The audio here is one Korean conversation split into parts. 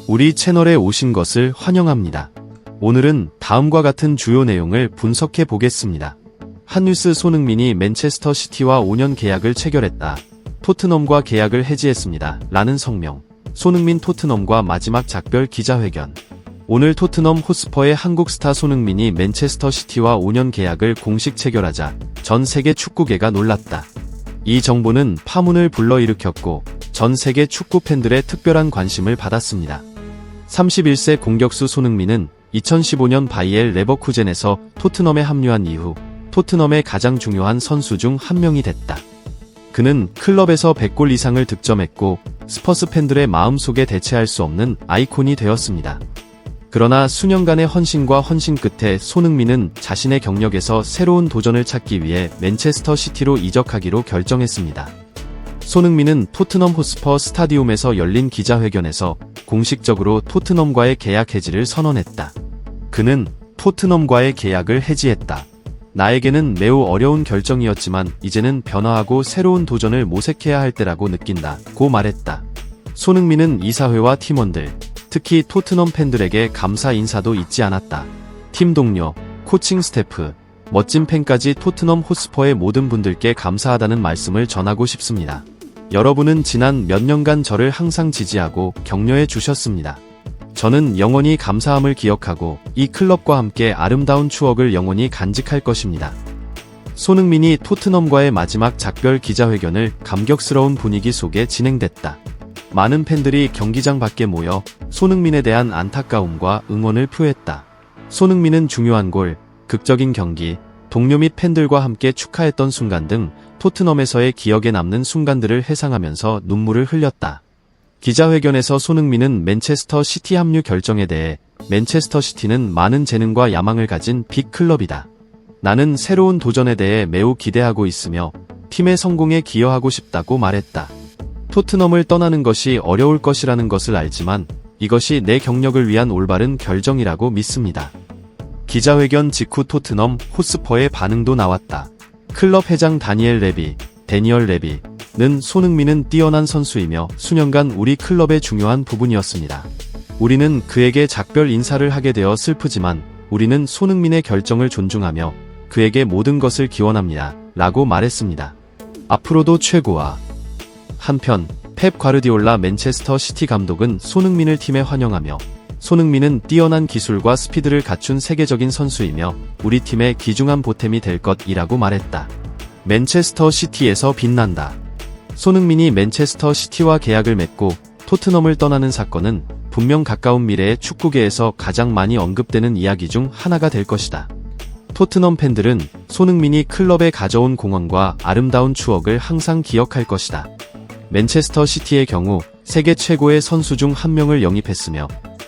우리 채널에 오신 것을 환영합니다. 오늘은 다음과 같은 주요 내용을 분석해 보겠습니다. 한뉴스 손흥민이 맨체스터 시티와 5년 계약을 체결했다. 토트넘과 계약을 해지했습니다. 라는 성명. 손흥민 토트넘과 마지막 작별 기자회견. 오늘 토트넘 호스퍼의 한국 스타 손흥민이 맨체스터 시티와 5년 계약을 공식 체결하자 전 세계 축구계가 놀랐다. 이 정보는 파문을 불러일으켰고 전 세계 축구 팬들의 특별한 관심을 받았습니다. 31세 공격수 손흥민은 2015년 바이엘 레버쿠젠에서 토트넘에 합류한 이후 토트넘의 가장 중요한 선수 중 한 명이 됐다. 그는 클럽에서 100골 이상을 득점했고 스퍼스 팬들의 마음속에 대체할 수 없는 아이콘이 되었습니다. 그러나 수년간의 헌신과 헌신 끝에 손흥민은 자신의 경력에서 새로운 도전을 찾기 위해 맨체스터 시티로 이적하기로 결정했습니다. 손흥민은 토트넘 호스퍼 스타디움에서 열린 기자회견에서 공식적으로 토트넘과의 계약 해지를 선언했다. 그는 토트넘과의 계약을 해지했다. 나에게는 매우 어려운 결정이었지만 이제는 변화하고 새로운 도전을 모색해야 할 때라고 느낀다고 말했다. 손흥민은 이사회와 팀원들, 특히 토트넘 팬들에게 감사 인사도 잊지 않았다. 팀 동료, 코칭 스태프, 멋진 팬까지 토트넘 호스퍼의 모든 분들께 감사하다는 말씀을 전하고 싶습니다. 여러분은 지난 몇 년간 저를 항상 지지하고 격려해 주셨습니다. 저는 영원히 감사함을 기억하고 이 클럽과 함께 아름다운 추억을 영원히 간직할 것입니다. 손흥민이 토트넘과의 마지막 작별 기자회견을 감격스러운 분위기 속에 진행됐다. 많은 팬들이 경기장 밖에 모여 손흥민에 대한 안타까움과 응원을 표했다. 손흥민은 중요한 골, 극적인 경기, 동료 및 팬들과 함께 축하했던 순간 등 토트넘에서의 기억에 남는 순간들을 회상하면서 눈물을 흘렸다. 기자회견에서 손흥민은 맨체스터 시티 합류 결정에 대해 맨체스터 시티는 많은 재능과 야망을 가진 빅클럽이다. 나는 새로운 도전에 대해 매우 기대하고 있으며 팀의 성공에 기여하고 싶다고 말했다. 토트넘을 떠나는 것이 어려울 것이라는 것을 알지만 이것이 내 경력을 위한 올바른 결정이라고 믿습니다. 기자회견 직후 토트넘 호스퍼의 반응도 나왔다. 클럽 회장 데니얼 레비는 손흥민은 뛰어난 선수이며 수년간 우리 클럽의 중요한 부분이었습니다. 우리는 그에게 작별 인사를 하게 되어 슬프지만 우리는 손흥민의 결정을 존중하며 그에게 모든 것을 기원합니다. 라고 말했습니다. 앞으로도 최고와. 한편 펩 과르디올라 맨체스터 시티 감독은 손흥민을 팀에 환영하며 손흥민은 뛰어난 기술과 스피드를 갖춘 세계적인 선수이며 우리 팀의 귀중한 보탬이 될 것이라고 말했다. 맨체스터 시티에서 빛난다. 손흥민이 맨체스터 시티와 계약을 맺고 토트넘을 떠나는 사건은 분명 가까운 미래의 축구계에서 가장 많이 언급되는 이야기 중 하나가 될 것이다. 토트넘 팬들은 손흥민이 클럽에 가져온 공헌과 아름다운 추억을 항상 기억할 것이다. 맨체스터 시티의 경우 세계 최고의 선수 중 한 명을 영입했으며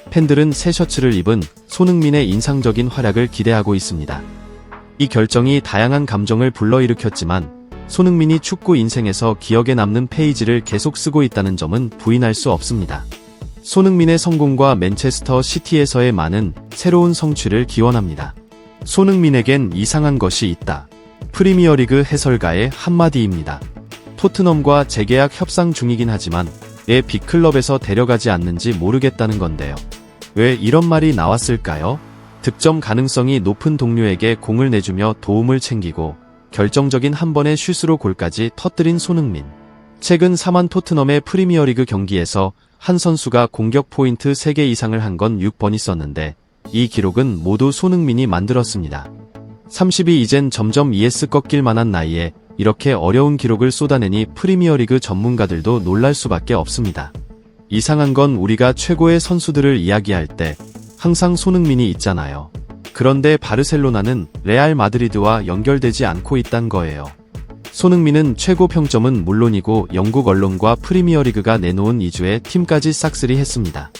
팬들은 새 셔츠를 입은 손흥민의 인상적인 활약을 기대하고 있습니다. 이 결정이 다양한 감정을 불러일으켰지만 손흥민이 축구 인생에서 기억에 남는 페이지를 계속 쓰고 있다는 점은 부인할 수 없습니다. 손흥민의 성공과 맨체스터 시티에서의 많은 새로운 성취를 기원합니다. 손흥민에겐 이상한 것이 있다. 프리미어리그 해설가의 한마디입니다. 토트넘과 재계약 협상 중이긴 하지만 왜 빅클럽에서 데려가지 않는지 모르겠다는 건데요. 왜 이런 말이 나왔을까요? 득점 가능성이 높은 동료에게 공을 내주며 도움을 챙기고 결정적인 한 번의 슛으로 골까지 터뜨린 손흥민. 최근 3한 토트넘의 프리미어리그 경기에서 한 선수가 공격 포인트 3개 이상을 한 건 6번 있었는데 이 기록은 모두 손흥민이 만들었습니다. 30이 이젠 점점 ES 꺾일 만한 나이에 이렇게 어려운 기록을 쏟아내니 프리미어리그 전문가들도 놀랄 수밖에 없습니다. 이상한 건 우리가 최고의 선수들을 이야기할 때 항상 손흥민이 있잖아요. 그런데 바르셀로나는 레알 마드리드와 연결되지 않고 있단 거예요. 손흥민은 최고 평점은 물론이고 영국 언론과 프리미어리그가 내놓은 2주에 팀까지 싹쓸이 했습니다.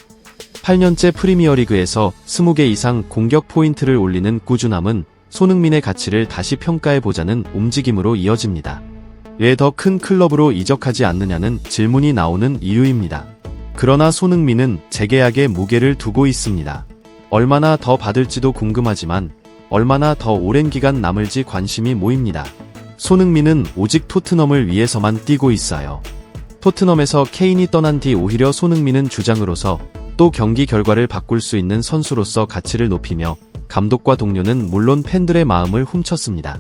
8년째 프리미어리그에서 20개 이상 공격 포인트를 올리는 꾸준함은 손흥민의 가치를 다시 평가해보자는 움직임으로 이어집니다. 왜 더 큰 클럽으로 이적하지 않느냐는 질문이 나오는 이유입니다. 그러나 손흥민은 재계약에 무게를 두고 있습니다. 얼마나 더 받을지도 궁금하지만 얼마나 더 오랜 기간 남을지 관심이 모입니다. 손흥민은 오직 토트넘을 위해서만 뛰고 있어요. 토트넘에서 케인이 떠난 뒤 오히려 손흥민은 주장으로서 또 경기 결과를 바꿀 수 있는 선수로서 가치를 높이며 감독과 동료는 물론 팬들의 마음을 훔쳤습니다.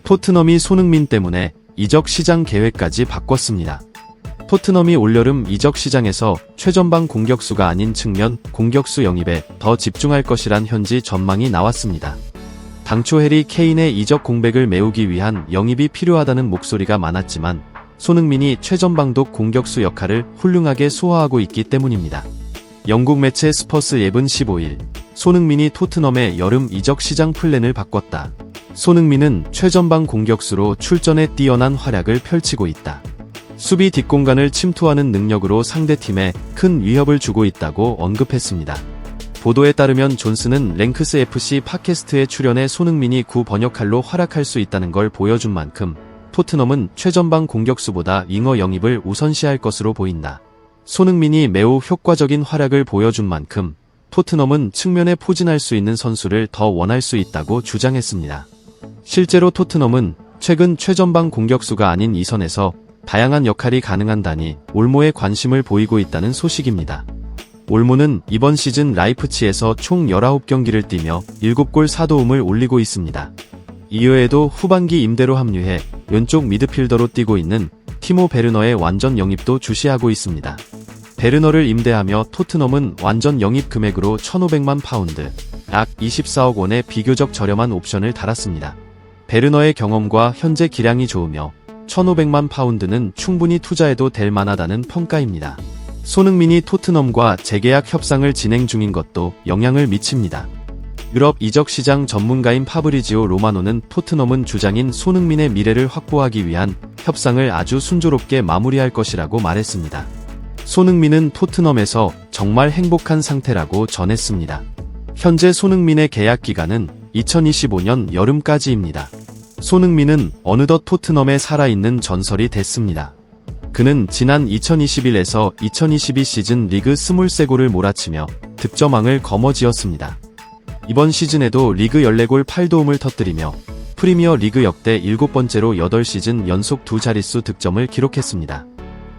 토트넘이 손흥민 때문에 이적 시장 계획까지 바꿨습니다. 토트넘이 올여름 이적 시장에서 최전방 공격수가 아닌 측면 공격수 영입에 더 집중할 것이란 현지 전망이 나왔습니다. 당초 해리 케인의 이적 공백을 메우기 위한 영입이 필요하다는 목소리가 많았지만 손흥민이 최전방독 공격수 역할을 훌륭하게 소화하고 있기 때문입니다. 영국 매체 스퍼스 앱은 15일 손흥민이 토트넘의 여름 이적 시장 플랜을 바꿨다. 손흥민은 최전방 공격수로 출전에 뛰어난 활약을 펼치고 있다. 수비 뒷공간을 침투하는 능력으로 상대팀에 큰 위협을 주고 있다고 언급했습니다. 보도에 따르면 존슨은 랭크스 FC 팟캐스트에 출연해 손흥민이 구 번역할로 활약할 수 있다는 걸 보여준 만큼 토트넘은 최전방 공격수보다 윙어 영입을 우선시할 것으로 보인다. 손흥민이 매우 효과적인 활약을 보여준 만큼 토트넘은 측면에 포진할 수 있는 선수를 더 원할 수 있다고 주장했습니다. 실제로 토트넘은 최근 최전방 공격수가 아닌 이선에서 다양한 역할이 가능한 다니 올모에 관심을 보이고 있다는 소식입니다. 올모는 이번 시즌 라이프치히에서 총 19경기를 뛰며 7골 4도움을 올리고 있습니다. 이외에도 후반기 임대로 합류해 왼쪽 미드필더로 뛰고 있는 티모 베르너의 완전 영입도 주시하고 있습니다. 베르너를 임대하며 토트넘은 완전 영입 금액으로 1,500만 파운드, 약 24억 원의 비교적 저렴한 옵션을 달았습니다. 베르너의 경험과 현재 기량이 좋으며 1,500만 파운드는 충분히 투자해도 될 만하다는 평가입니다. 손흥민이 토트넘과 재계약 협상을 진행 중인 것도 영향을 미칩니다. 유럽 이적 시장 전문가인 파브리지오 로마노는 토트넘은 주장인 손흥민의 미래를 확보하기 위한 협상을 아주 순조롭게 마무리할 것이라고 말했습니다. 손흥민은 토트넘에서 정말 행복한 상태라고 전했습니다. 현재 손흥민의 계약 기간은 2025년 여름까지입니다. 손흥민은 어느덧 토트넘에 살아있는 전설이 됐습니다. 그는 지난 2021에서 2022 시즌 리그 23골을 몰아치며 득점왕을 거머쥐었습니다. 이번 시즌에도 리그 14골 8도움을 터뜨리며 프리미어 리그 역대 7번째로 8시즌 연속 두 자릿수 득점을 기록했습니다.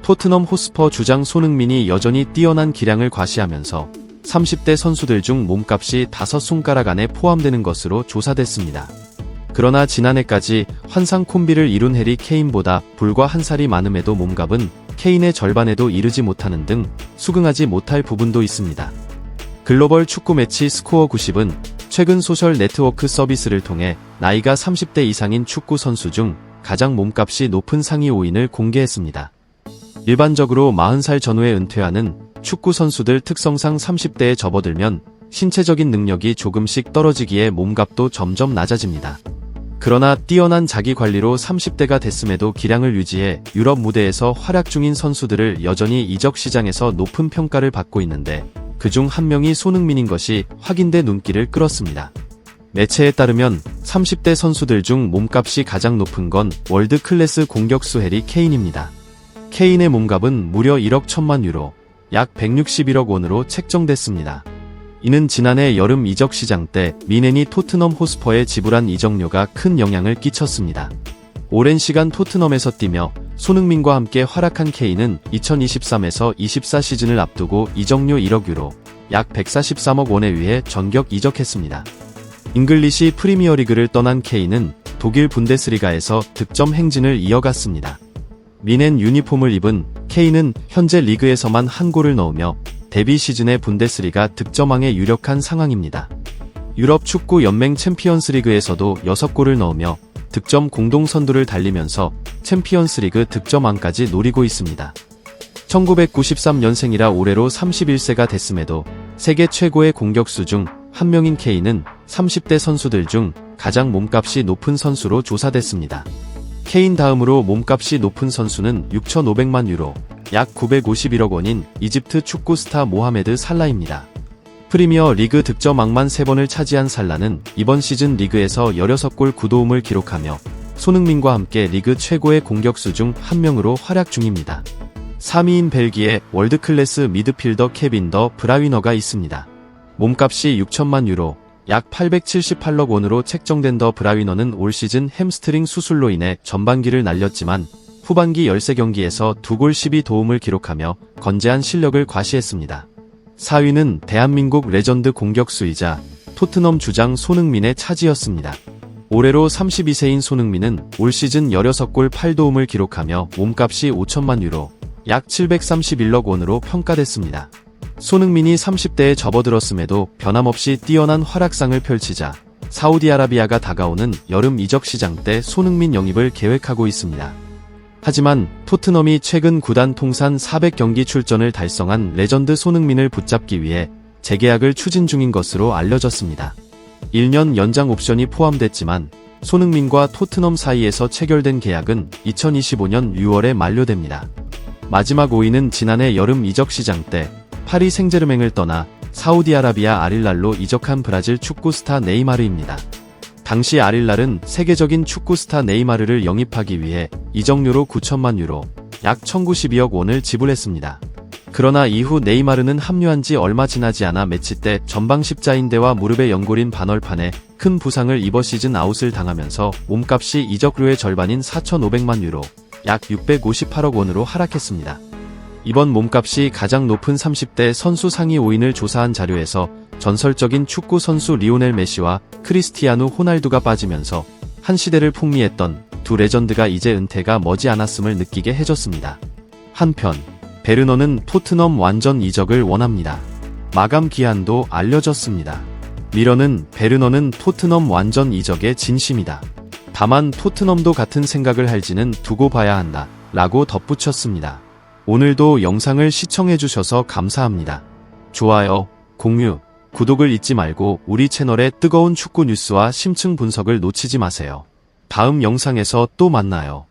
토트넘 호스퍼 주장 손흥민이 여전히 뛰어난 기량을 과시하면서 30대 선수들 중 몸값이 5손가락 안에 포함되는 것으로 조사됐습니다. 그러나 지난해까지 환상 콤비를 이룬 해리 케인보다 불과 한 살이 많음에도 몸값은 케인의 절반에도 이르지 못하는 등 수긍하지 못할 부분도 있습니다. 글로벌 축구 매치 스코어 90은 최근 소셜 네트워크 서비스를 통해 나이가 30대 이상인 축구 선수 중 가장 몸값이 높은 상위 5인을 공개했습니다. 일반적으로 40살 전후에 은퇴하는 축구 선수들 특성상 30대에 접어들면 신체적인 능력이 조금씩 떨어지기에 몸값도 점점 낮아집니다. 그러나 뛰어난 자기관리로 30대가 됐음에도 기량을 유지해 유럽 무대에서 활약 중인 선수들을 여전히 이적 시장에서 높은 평가를 받고 있는데 그중 한 명이 손흥민인 것이 확인돼 눈길을 끌었습니다. 매체에 따르면 30대 선수들 중 몸값이 가장 높은 건 월드 클래스 공격수 해리 케인입니다. 케인의 몸값은 무려 1억 1천만 유로, 약 161억 원으로 책정됐습니다. 이는 지난해 여름 이적 시장 때 미넨이 토트넘 호스퍼에 지불한 이적료가 큰 영향을 끼쳤습니다. 오랜 시간 토트넘에서 뛰며 손흥민과 함께 활약한 케인은 2023에서 24 시즌을 앞두고 이적료 1억 유로, 약 143억 원에 의해 전격 이적했습니다. 잉글리시 프리미어리그를 떠난 케인은 독일 분데스리가에서 득점 행진을 이어갔습니다. 미넨 유니폼을 입은 케인은 현재 리그에서만 한 골을 넣으며 데뷔 시즌의 분데스리가 득점왕에 유력한 상황입니다. 유럽 축구 연맹 챔피언스리그에서도 6골을 넣으며 득점 공동 선두를 달리면서 챔피언스리그 득점왕까지 노리고 있습니다. 1993년생이라 올해로 31세가 됐음에도 세계 최고의 공격수 중 한 명인 케인은 30대 선수들 중 가장 몸값이 높은 선수로 조사됐습니다. 케인 다음으로 몸값이 높은 선수는 6,500만 유로, 약 951억 원인 이집트 축구 스타 모하메드 살라입니다. 프리미어 리그 득점왕만 3번을 차지한 살라는 이번 시즌 리그에서 16골 9도움을 기록하며 손흥민과 함께 리그 최고의 공격수 중 한 명으로 활약 중입니다. 3위인 벨기에 월드클래스 미드필더 케빈 더 브라위너가 있습니다. 몸값이 6천만 유로, 약 878억 원으로 책정된 더 브라위너는 올 시즌 햄스트링 수술로 인해 전반기를 날렸지만 후반기 13경기에서 2골 12도움을 기록하며 건재한 실력을 과시했습니다. 4위는 대한민국 레전드 공격수이자 토트넘 주장 손흥민의 차지였습니다. 올해로 32세인 손흥민은 올 시즌 16골 8도움을 기록하며 몸값이 5천만 유로, 약 731억 원으로 평가됐습니다. 손흥민이 30대에 접어들었음에도 변함없이 뛰어난 활약상을 펼치자 사우디아라비아가 다가오는 여름 이적 시장 때 손흥민 영입을 계획하고 있습니다. 하지만 토트넘이 최근 구단 통산 400경기 출전을 달성한 레전드 손흥민을 붙잡기 위해 재계약을 추진 중인 것으로 알려졌습니다. 1년 연장 옵션이 포함됐지만 손흥민과 토트넘 사이에서 체결된 계약은 2025년 6월에 만료됩니다. 마지막 5위는 지난해 여름 이적 시장 때 파리 생제르맹을 떠나 사우디아라비아 알힐랄로 이적한 브라질 축구 스타 네이마르입니다. 당시 알힐랄은 세계적인 축구 스타 네이마르를 영입하기 위해 이적료로 9천만 유로, 약 1,092억 원을 지불했습니다. 그러나 이후 네이마르는 합류한 지 얼마 지나지 않아 매치 때 전방 십자인대와 무릎에 연골인 반월판에 큰 부상을 입어 시즌 아웃을 당하면서 몸값이 이적료의 절반인 4,500만 유로, 약 658억 원으로 하락했습니다. 이번 몸값이 가장 높은 30대 선수 상위 5인을 조사한 자료에서 전설적인 축구 선수 리오넬 메시와 크리스티아누 호날두가 빠지면서 한 시대를 풍미했던 두 레전드가 이제 은퇴가 머지않았음을 느끼게 해줬습니다. 한편 베르너는 토트넘 완전 이적을 원합니다. 마감 기한도 알려졌습니다. 미러는 베르너는 토트넘 완전 이적의 진심이다. 다만 토트넘도 같은 생각을 할지는 두고 봐야 한다 라고 덧붙였습니다. 오늘도 영상을 시청해주셔서 감사합니다. 좋아요, 공유, 구독을 잊지 말고 우리 채널의 뜨거운 축구 뉴스와 심층 분석을 놓치지 마세요. 다음 영상에서 또 만나요.